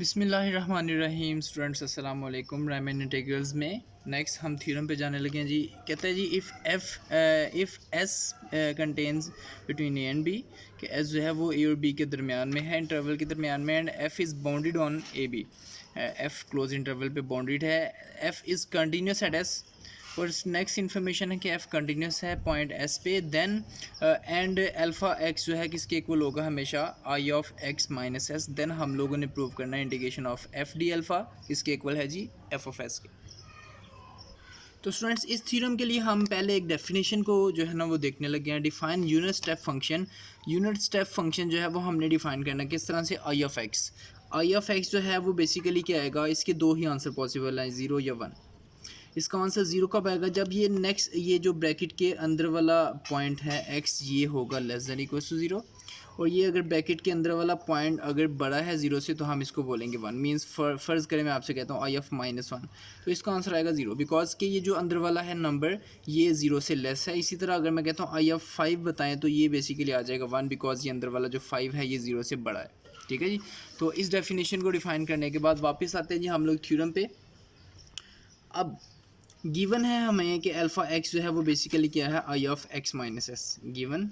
बिस्मिल्लाहिर्रहमानिर्रहीम। स्टूडेंट्स अस्सलाम वालेकुम। रायमन इंटीग्रल्स में नेक्स्ट हम थ्योरम पे जाने लगे हैं जी। कहते हैं जी if S contains between A and B, कि एस जो है वो ए और बी के दरमियान में है, इंटरवल के दरमियान में, and F is bounded on A B. F close interval पे बाउंडेड है, F is continuous at S. और नेक्स्ट इन्फॉर्मेशन है कि एफ़ कंटिन्यूस है पॉइंट एस पे, देन एंड अल्फ़ा एक्स जो है किसके इक्वल होगा, हमेशा I of X minus S. Then हम लोगों ने प्रूव करना है integration of F D alpha किसके इक्वल है जी, एफ ऑफ एस के। तो स्टूडेंट्स इस थ्योरम के लिए हम पहले एक डेफिनेशन को जो है ना वो देखने लगे हैं। Define unit step function. Unit step function जो है वो हमने डिफाइन करना है किस तरह से, I of X. I of X जो है वो बेसिकली क्या आएगा, इसके दो ही आंसर पॉसिबल हैं, ज़ीरो या वन। इसका आंसर ज़ीरो कब आएगा, जब ये नेक्स्ट ये जो ब्रैकेट के अंदर वाला पॉइंट है एक्स ये होगा less than equal to zero, और ये अगर ब्रैकेट के अंदर वाला पॉइंट अगर बड़ा है ज़ीरो से तो हम इसको बोलेंगे वन। मींस फ़र्ज़ करें मैं आपसे कहता हूँ आई ऑफ माइनस वन, तो इसका आंसर आएगा ज़ीरो, बिकॉज कि ये जो अंदर वाला है नंबर ये ज़ीरो से लेस है। इसी तरह अगर मैं कहता हूँ आई ऑफ फाइव बताएं तो ये बेसिकली आ जाएगा वन, बिकॉज ये अंदर वाला जो फाइव है ये ज़ीरो से बड़ा है। ठीक है जी। तो इस डेफिनेशन को डिफाइन करने के बाद वापस आते हैं जी हम लोग थ्योरम पे। अब गिवन है हमें कि अल्फ़ा एक्स जो है वो बेसिकली क्या है, I of X minus S. Given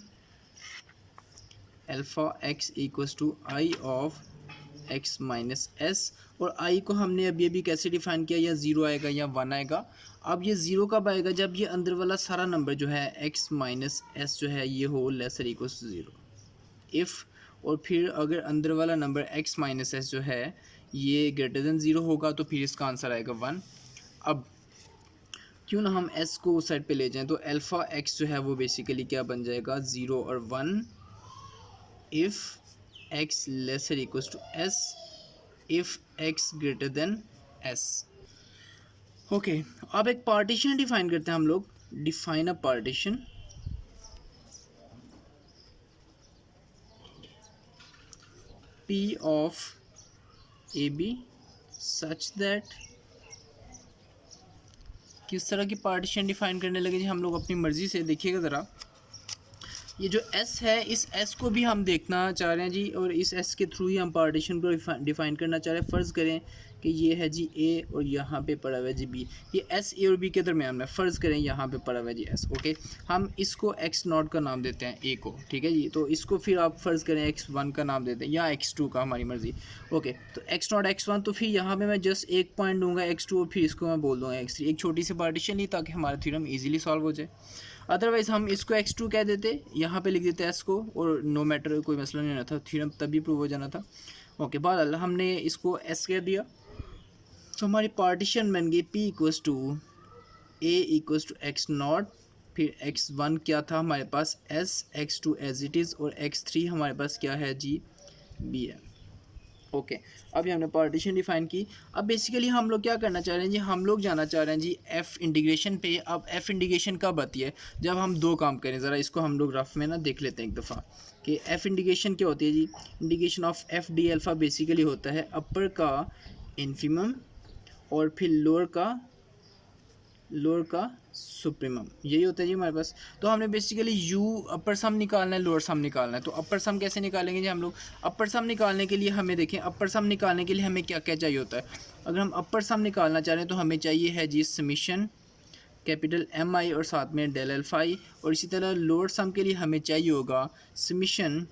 alpha X equals to I of X minus S, और आई को हमने अभी कैसे डिफाइन किया, या ज़ीरो आएगा या वन आएगा। अब ये ज़ीरो कब आएगा, जब ये अंदर वाला सारा नंबर जो है एक्स माइनस एस जो है ये हो lesser equals to zero. If और फिर अगर अंदर वाला नंबर एक्स माइनस एस जो है ये ग्रेटर देन ज़ीरो होगा तो फिर इसका आंसर आएगा वन। अब क्यों ना हम s को उस साइड पे ले जाएं, तो अल्फ़ा x जो है वो बेसिकली क्या बन जाएगा, ज़ीरो और one. If x lesser equals to s, if x greater than s। Okay, अब एक पार्टीशन डिफाइन करते हैं हम लोग। Define a partition p of A B such that, किस तरह की पार्टीशन डिफाइन करने लगे जी हम लोग अपनी मर्ज़ी से। देखिएगा ज़रा, ये जो s है इस s को भी हम देखना चाह रहे हैं जी, और इस s के थ्रू ही हम पार्टीशन को डिफाइन करना चाह रहे हैं। फ़र्ज़ करें कि ये है जी a और यहाँ पे पड़ा हुआ है जी b, ये s a और b के दरमियान में। फ़र्ज़ करें यहाँ पे पड़ा हुआ है जी s। ओके, हम इसको x नॉट का नाम देते हैं a को, ठीक है जी। तो इसको फिर आप फ़र्ज़ करें x1 का नाम देते हैं या x2 का, हमारी मर्ज़ी। ओके, तो x नॉट x1, तो फिर यहाँ पे मैं जस्ट एक पॉइंट दूंगा x2 और फिर इसको मैं बोल दूँगा x3। एक छोटी सी पार्टीशन ली ताकि हमारा थ्योरम ईजिली सॉल्व हो जाए। अदरवाइज़ हम इसको x2 कह देते, यहाँ पे लिख देते s को, और नो मैटर, कोई मसला नहीं होना था, थ्योरम तभी प्रूव हो जाना था। ओके, बाद हमने इसको s कह दिया, तो हमारी पार्टीशन बन गई p equals to a equals to x not, फिर x1 क्या था हमारे पास s, x2 as it is, और x3 हमारे पास क्या है जी, b है। ओके, अभी हमने पार्टीशन डिफाइन की। अब बेसिकली हम लोग क्या करना चाह रहे हैं जी, हम लोग जाना चाह रहे हैं जी एफ़ इंटीग्रेशन पे। अब एफ़ इंटीग्रेशन कब आती है, जब हम दो काम करें। ज़रा इसको हम लोग रफ में ना देख लेते हैं एक दफ़ा कि एफ़ इंटीग्रेशन क्या होती है जी। Integration of F D alpha basically होता है अपर का इन्फिमम और फिर लोअर का सुप्रीमम, यही होता है जी हमारे पास। तो हमने बेसिकली यू अपर सम निकालना है, लोअर सम निकालना है। तो अपर सम कैसे निकालेंगे जी हम लोग, अपर सम निकालने के लिए हमें देखें, अपर सम निकालने के लिए हमें क्या क्या चाहिए होता है। अगर हम अपर सम निकालना चाह रहे हैं तो हमें चाहिए है जी समीशन कैपिटल एम आई और साथ में डेल एल्फा आई, और इसी तरह लोअर सम के लिए हमें चाहिए होगा समीशन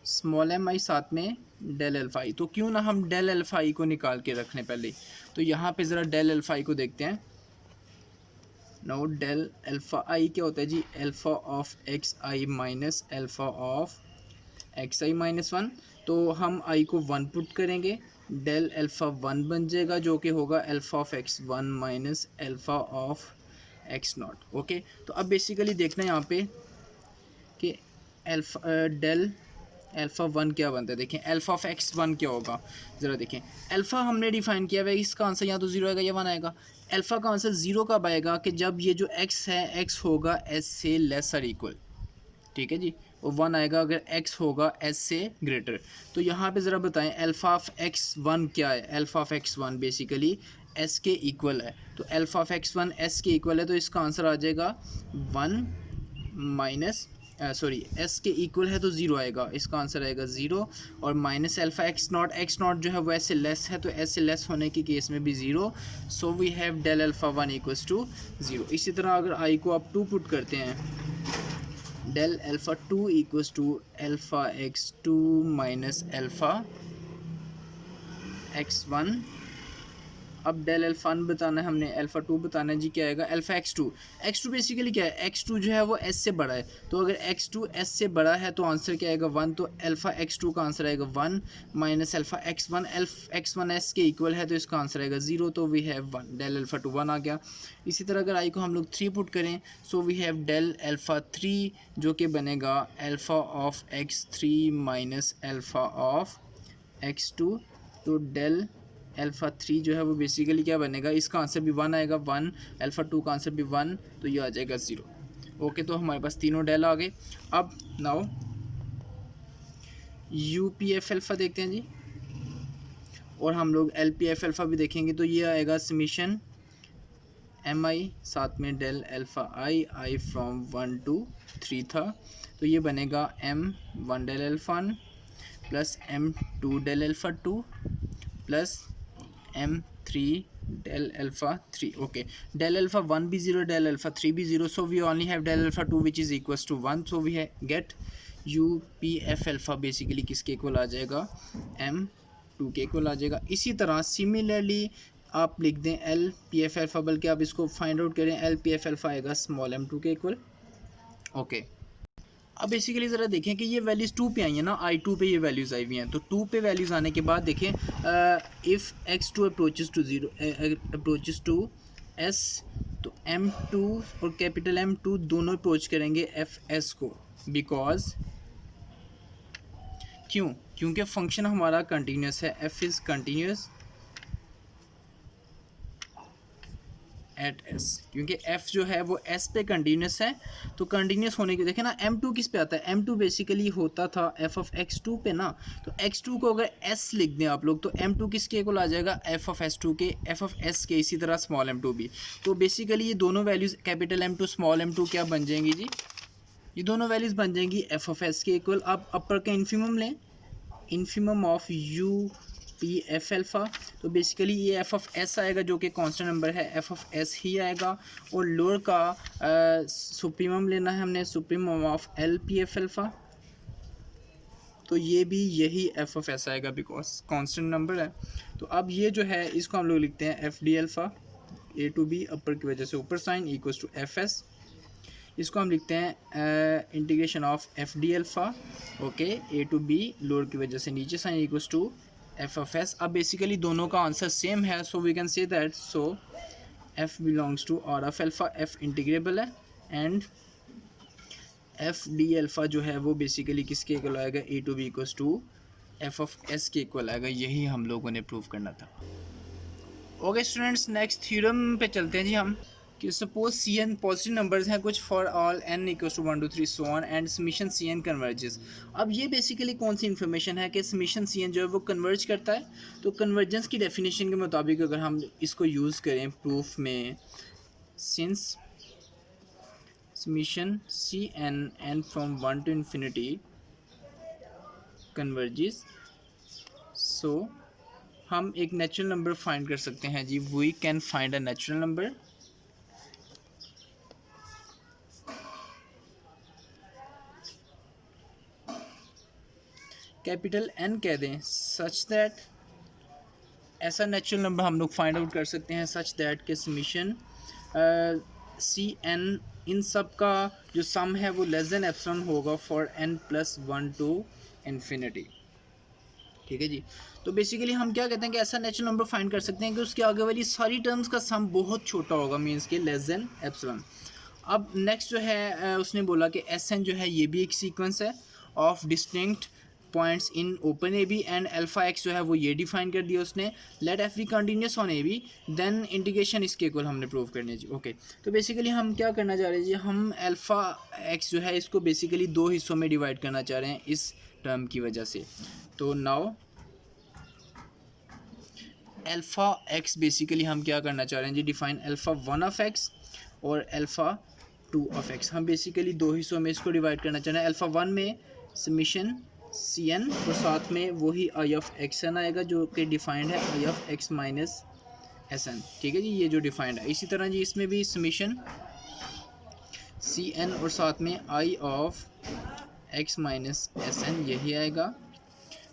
स्मॉल एम आई साथ में डेल एल्फा आई। तो क्यों ना हम डेल एल्फा आई को निकाल के रखने पहले। तो यहाँ पे ज़रा डेल एल्फा आई को देखते हैं। नो, डेल अल्फ़ा आई क्या होता है जी, alpha of X I minus alpha of X I minus one. तो हम आई को वन पुट करेंगे, डेल अल्फ़ा वन बन जाएगा जो कि होगा alpha of X one minus alpha of X naught. Okay, तो अब बेसिकली देखना है यहाँ पे कि डेल अल्फ़ा वन क्या बनता है। देखें अल्फ़ा ऑफ एक्स वन क्या होगा, ज़रा देखें। अल्फ़ा हमने डिफाइन किया हुआ है, इसका आंसर या तो ज़ीरो आएगा या वन आएगा। अल्फ़ा का आंसर ज़ीरो कब आएगा, कि जब ये जो x है x होगा s से लेसर इक्वल, ठीक है जी। और वन आएगा अगर x होगा s से ग्रेटर। तो यहाँ पे ज़रा बताएं अल्फ़ा ऑफ एक्स वन क्या है। Alpha of X one basically s के इक्वल है, तो alpha of X one s के इक्वल है, तो इसका आंसर आ जाएगा वन माइनस सॉरी एस के इक्वल है तो ज़ीरो आएगा, इसका आंसर आएगा ज़ीरो। और माइनस अल्फ़ा एक्स नॉट जो है वो एस से लेस है, तो एस से लेस होने के केस में भी zero. So we have del alpha one equals to zero. इसी तरह अगर आई को आप टू पुट करते हैं, del alpha two equals to alpha x two minus alpha x one. अब डेल अल्फ़ा वन बताना है हमने, अल्फ़ा टू बताना है जी, क्या आएगा अल्फ़ा एक्स टू बेसिकली क्या है, एक्स टू जो है वो एस से बड़ा है, तो अगर एक्स टू एस से बड़ा है तो आंसर क्या आएगा वन, तो अल्फ़ा एक्स टू का आंसर आएगा one minus alpha x one S के इक्वल है, तो इसका आंसर आएगा ज़ीरो। तो we have one, del alpha two one आ गया। इसी तरह अगर आई को हम लोग थ्री पुट करें, so we have del alpha three जो कि बनेगा alpha of x three minus alpha of x two. तो डेल अल्फ़ा थ्री जो है वो बेसिकली क्या बनेगा, इसका आंसर भी वन आएगा, वन, अल्फ़ा टू का आंसर भी वन, तो ये आ जाएगा ज़ीरो। ओके, तो हमारे पास तीनों डेल आ गए। अब now you P F alpha देखते हैं जी, और हम लोग एल पी एफ अल्फ़ा भी देखेंगे। तो ये आएगा समीशन एम आई, साथ में del alpha I from one to three था, तो ये बनेगा M one del alpha one plus M two del alpha two plus M three del alpha three. Okay, del alpha one भी zero, del alpha three भी zero, so we only have del alpha two which is equals to one. So we get U P F alpha basically किसके equal आ जाएगा, M two के equal आ जाएगा। इसी तरह सिमिलरली आप लिख दें एल पी एफ अल्फ़ा, बल्कि आप इसको फाइंड आउट करें, एल पी एफ अल्फ़ा आएगा स्मॉल एम टू के इक्वल। ओके, अब बेसिकली ज़रा देखें कि ये वैल्यूज़ टू पे आई हैं ना, आई टू पे ये वैल्यूज़ आई हुई हैं, तो टू पे वैल्यूज़ आने के बाद देखें if x two approaches to zero approaches to s, तो एम टू और कैपिटल एम टू दोनों अप्रोच करेंगे एफ एस को, बिकॉज क्योंकि फंक्शन हमारा कंटिन्यूस है, F is continuous at s, क्योंकि एफ जो है वो एस पे कंटिन्यूस है, तो कंटिन्यूस होने की देखें ना, एम टू किस पे आता है, एम टू बेसिकली होता था एफ ऑफ एक्स टू पे ना, तो एक्स टू को अगर एस लिख दें आप लोग, तो एम टू किसके इक्वल आ जाएगा, एफ ऑफ एस टू के, एफ ऑफ एस के। इसी तरह स्मॉल एम टू भी, तो बेसिकली ये दोनों values capital M two small M two क्या बन जाएंगी जी, ये दोनों वैल्यूज़ बन जाएंगी एफ ऑफ एस के इक्वल। आप अपर का इन्फिमम लें, infimum of U P F alpha, तो बेसिकली ये एफ ऑफ एस आएगा जो कि कांस्टेंट नंबर है, एफ ऑफ एस ही आएगा। और लोअर का सुप्रीमम लेना है हमने, supremum of L P F alpha, तो ये भी यही एफ ऑफ एस आएगा बिकॉज कांस्टेंट नंबर है। तो अब ये जो है इसको हम लोग लिखते हैं F D alpha, A to B upper की वजह से ऊपर sign equals to F S, इसको हम लिखते हैं integration of F D alpha, okay, A to B lower की वजह से नीचे sign equals to F of S. अब बेसिकली दोनों का आंसर सेम है, so we can say that so F belongs to R of alpha, F integrable है, एंड एफ डी अल्फ़ा जो है वो बेसिकली किसके इक्वल आएगा, A to B equals to F of S के इक्वल आएगा। यही हम लोगों ने प्रूव करना था। ओके स्टूडेंट्स, नेक्स्ट थ्योरम पे चलते हैं जी हम, कि suppose C N positive numbers हैं कुछ for all N equals to 1 2 3 so on and summation C N converges. अब ये बेसिकली कौन सी इन्फॉर्मेशन है कि समीशन सी एन जो है वो कन्वर्ज करता है, तो कन्वर्जेंस की डेफिनेशन के मुताबिक अगर हम इसको यूज़ करें प्रूफ में, since summation C N N from 1 to infinity converges, so हम एक नेचुरल नंबर फाइंड कर सकते हैं जी, we can find a natural number capital N कह दें, सच दैट, ऐसा नेचुरल नंबर हम लोग फाइंड आउट कर सकते हैं सच दैट के समीशन सी एन इन सब का जो सम है वो लेस देन एप्सिलॉन होगा for N plus 1 to infinity. ठीक है जी, तो बेसिकली हम क्या कहते हैं कि ऐसा नेचुरल नंबर फाइंड कर सकते हैं कि उसके आगे वाली सारी टर्म्स का सम बहुत छोटा होगा, मीन्स के लेस देन एप्सिलॉन। अब नेक्स्ट जो है उसने बोला कि एस एन जो है ये भी एक सीक्वेंस है of distinct points in open A B, and alpha x जो है वो ये डिफाइन कर दिया उसने, let F be continuous on A B, then integration इसके इक्वल हमने प्रूव करनी है जी। ओके, तो बेसिकली हम क्या करना चाह रहे हैं जी, हम अल्फा एक्स जो है इसको बेसिकली दो हिस्सों में डिवाइड करना चाह रहे हैं इस टर्म की वजह से। तो नाउ अल्फ़ा एक्स बेसिकली हम क्या करना चाह रहे हैं जी, define alpha one of X और अल्फ़ा 2 ऑफ एक्स। हम बेसिकली दो हिस्सों में इसको डिवाइड करना चाह रहे हैं। अल्फ़ा 1 में समीशन सी एन और साथ में वही आई ऑफ एक्स एन आएगा जो कि डिफाइंड है I of X minus S N. ठीक है जी, ये जो डिफाइंड है। इसी तरह जी इसमें भी समीशन सी एन और साथ में I of X minus S N यही आएगा।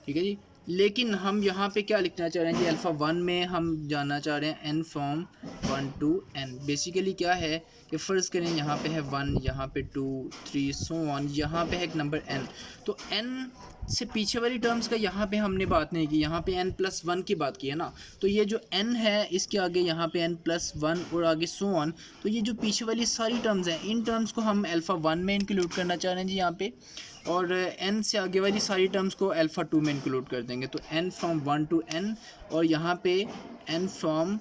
ठीक है जी, लेकिन हम यहाँ पे क्या लिखना चाह रहे हैं जी, अल्फ़ा 1 में हम जानना चाह रहे हैं n from 1 to n। Basically क्या है कि फ़र्ज़ करें यहाँ पे है 1, यहाँ पे 2, 3 सो ऑन, यहाँ पे है एक नंबर n। तो n से पीछे वाली टर्म्स का यहाँ पे हमने बात नहीं की, यहाँ पे n+1 की बात की है ना। तो ये जो n है इसके आगे यहाँ पे n+1 और आगे सो ऑन, तो ये जो पीछे वाली सारी टर्म्स हैं इन टर्म्स को हम अल्फ़ा 1 में इंक्लूड करना चाह रहे हैं जी यहाँ पे, और n से आगे वाली सारी टर्म्स को अल्फ़ा 2 में इंक्लूड कर देंगे। तो n फ्रॉम 1 टू n और यहाँ पे n from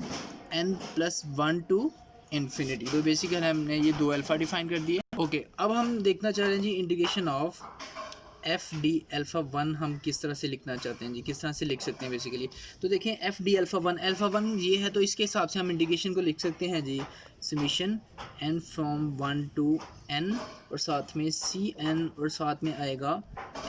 n+1 to infinity. तो बेसिकली हमने ये दो अल्फ़ा डिफाइन कर दिए। ओके, अब हम देखना चाह रहे हैं जी integration of F D alpha 1 हम किस तरह से लिखना चाहते हैं जी, किस तरह से लिख सकते हैं बेसिकली। तो देखें एफ डी अल्फ़ा 1 ये है, तो इसके हिसाब से हम इंटीग्रेशन को लिख सकते हैं जी summation n from 1 to n और साथ में सी एन और साथ में आएगा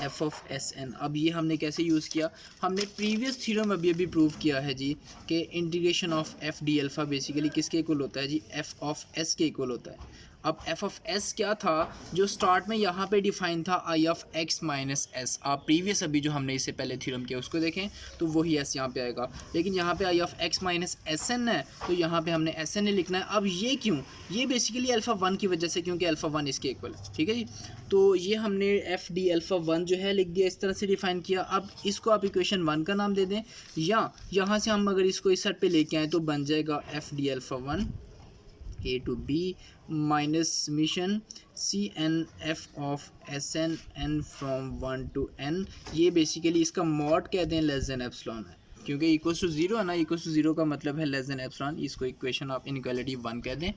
एफ ऑफ एस एन। अब ये हमने कैसे यूज़ किया, हमने प्रीवियस थ्योरम अभी प्रूव किया है जी कि integration of F D alpha basically किसके इक्वल होता है जी, एफ ऑफ एस के इक्वल होता है। अब एफ ऑफ एस क्या था जो स्टार्ट में यहाँ पे डिफाइन था आई ऑफ एक्स माइनस एस। आप प्रीवियस अभी जो हमने इससे पहले थ्योरम किया उसको देखें तो वही एस यहाँ पे आएगा, लेकिन यहाँ पे I of X minus S N है तो यहाँ पे हमने एस एन लिखना है। अब ये क्यों, ये बेसिकली अल्फ़ा 1 की वजह से, क्योंकि अल्फ़ा 1 इसके इक्वल है। ठीक है जी, तो ये हमने एफ डी अल्फ़ा 1 जो है लिख दिया, इस तरह से डिफाइन किया। अब इसको आप इक्वेशन 1 का नाम दे दें, या यहाँ से हम अगर इसको इस साइड पे लेके आएँ तो बन जाएगा F D alpha 1 A to B minus summation C N F of S N N from 1 to n। ये बेसिकली इसका मॉड कहते हैं लेस देन एप्सिलॉन है, क्योंकि इक्वल्स टू 0 है ना, इक्वल्स टू 0 का मतलब है लेस देन एप्सिलॉन। इसको इक्वेशन आप इनइक्वालिटी 1 कह दें।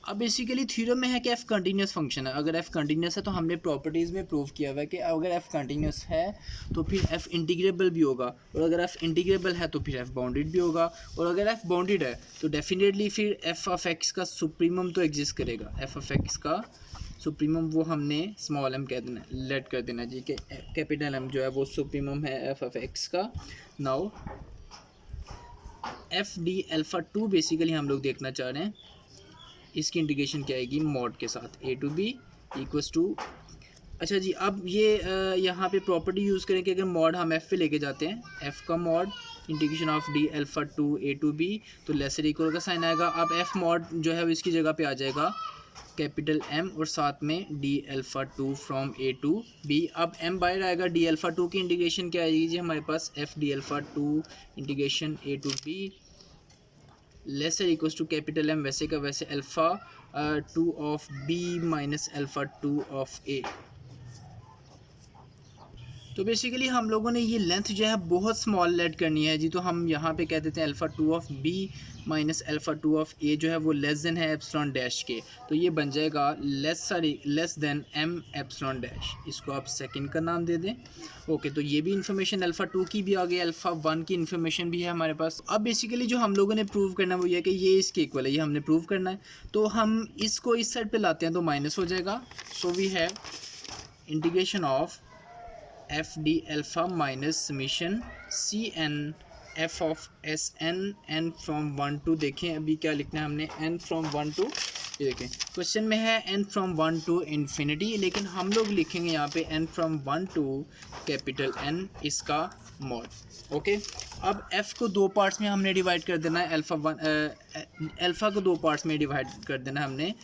अब बेसिकली थ्योरम में है कि f कंटिन्यूस फंक्शन है। अगर f कंटिन्यूस है तो हमने प्रॉपर्टीज़ में प्रूव किया हुआ है कि अगर f कंटिन्यूस है तो फिर f इंटीग्रेबल भी होगा, और अगर f इंटीग्रेबल है तो फिर f बाउंडेड भी होगा, और अगर f बाउंडेड है तो डेफिनेटली फिर f ऑफ x का सुप्रीमम तो एग्जिस्ट करेगा। f ऑफ x का सुप्रीमम वो हमने स्मॉल m कह देना, लेट कर देना जी कि कैपिटल M जो है वो सुप्रीमम है f ऑफ x का। Now F D alpha 2 basically हम लोग देखना चाह रहे हैं, इसकी इंटीग्रेशन क्या आएगी मॉड के साथ ए टू बी इक्वल्स टू। अच्छा जी, अब ये यहाँ पे प्रॉपर्टी यूज़ करें कि अगर मॉड हम एफ़ पे लेके जाते हैं, एफ़ का mod integration of D alpha 2 A to B, तो लेसर इक्वल का साइन आएगा। अब एफ़ मॉड जो है वो इसकी जगह पे आ जाएगा कैपिटल एम और साथ में D alpha 2 from A to B. अब एम बाहर आएगा, डी अल्फ़ा 2 की इंटीग्रेशन क्या आएगी जी हमारे पास, F D alpha 2 integration A to B lesser equals to capital M वैसे का वैसे alpha 2 of B minus alpha 2 of A. तो बेसिकली हम लोगों ने ये लेंथ जो है बहुत स्मॉल लेट करनी है जी, तो हम यहाँ पे कह देते हैं alpha 2 of B minus alpha 2 of A जो है वो लेस देन है एप्सिलॉन डैश के, तो ये बन जाएगा less than M epsilon dash. इसको आप सेकंड का नाम दे दें। ओके, तो ये भी इन्फॉर्मेशन अल्फ़ा 2 की भी आ गई, अल्फ़ा 1 की इन्फॉर्मेशन भी है हमारे पास। अब बेसिकली जो हम लोगों ने प्रूव करना है वो ये है कि ये इसके इक्वल है, ये हमने प्रूव करना है। तो हम इसको इस साइड पर लाते हैं तो माइनस हो जाएगा। So we have integration of F D alpha minus summation C N F of S N N from 1 to, देखें अभी क्या लिखना है हमने, एन फ्रॉम 1 टू, ये देखें क्वेश्चन में है एन फ्रॉम 1 टू इन्फिनिटी, लेकिन हम लोग लिखेंगे यहाँ पे N from 1 to capital N इसका मॉड। ओके, अब एफ़ को दो पार्ट्स में हमने डिवाइड कर देना है, अल्फ़ा को दो पार्ट्स में डिवाइड कर देना है हमने,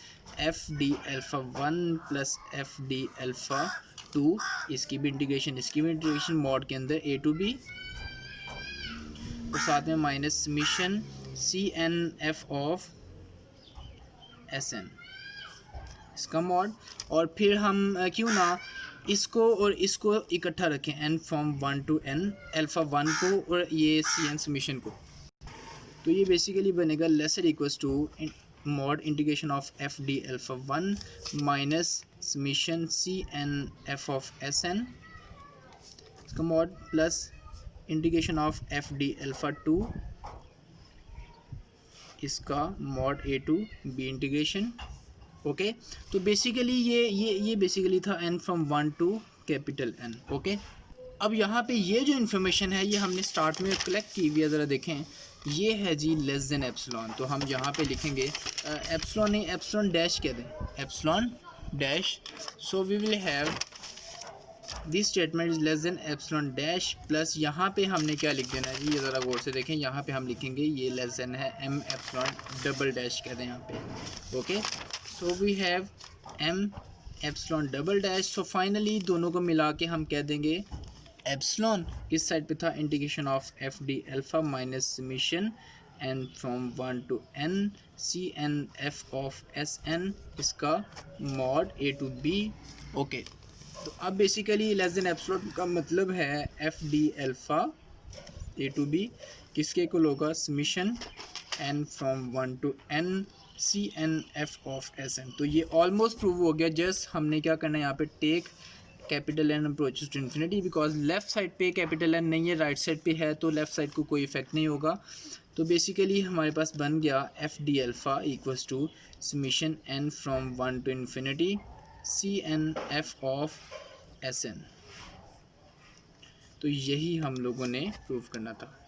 F D alpha 1 plus F D alpha 2, इसकी भी इंटीग्रेशन मॉड के अंदर ए टू बी और साथ में minus summation C N F of S N इसका मॉड। और फिर हम क्यों ना इसको और इसको इकट्ठा रखें, N from 1 to n, alpha 1 को और ये सी एन समीशन को, तो ये बेसिकली बनेगा lesser equals to mod integration of F D alpha 1 minus summation C N F of S N इसका mod plus integration of F D alpha 2 इसका mod A to B integration. Okay. तो basically ये basically था n from 1 to capital N। Okay, अब यहाँ पे ये जो इन्फॉर्मेशन है ये हमने स्टार्ट में कलेक्ट की हुई है, ज़रा देखें, ये है जी लेस देन एप्सिलॉन। तो हम यहाँ पे लिखेंगे एप्सिलॉन नहीं, एप्सिलॉन डैश कह दें, epsilon dash. So we will have this statement is less than epsilon dash plus यहाँ पे हमने क्या लिख देना है जी, ये ज़रा गौर से देखें, यहाँ पे हम लिखेंगे ये लेस देन है m एप्सिलॉन डबल डैश कह दें यहाँ पे। Okay, so we have m epsilon double dash. So finally दोनों को मिला के हम कह देंगे एप्सिलॉन किस साइड पे था, integration of F D alpha minus summation n from 1 to n C N F of S N, इसका mod a to b। Okay, तो अब बेसिकली लेस देन एप्सिलॉन का मतलब है F D alpha A to B किसके equal होगा, summation n from 1 to n C N F of S N. तो ये ऑलमोस्ट प्रूव हो गया। जस्ट हमने क्या करना है यहाँ पे, take capital N approaches to infinity, because left side पे कैपिटल N नहीं है, राइट साइड पे है, तो लेफ्ट साइड को कोई इफेक्ट नहीं होगा। तो बेसिकली हमारे पास बन गया F D alpha equals to summation n from 1 to infinity C N F of S N. तो यही हम लोगों ने प्रूव करना था।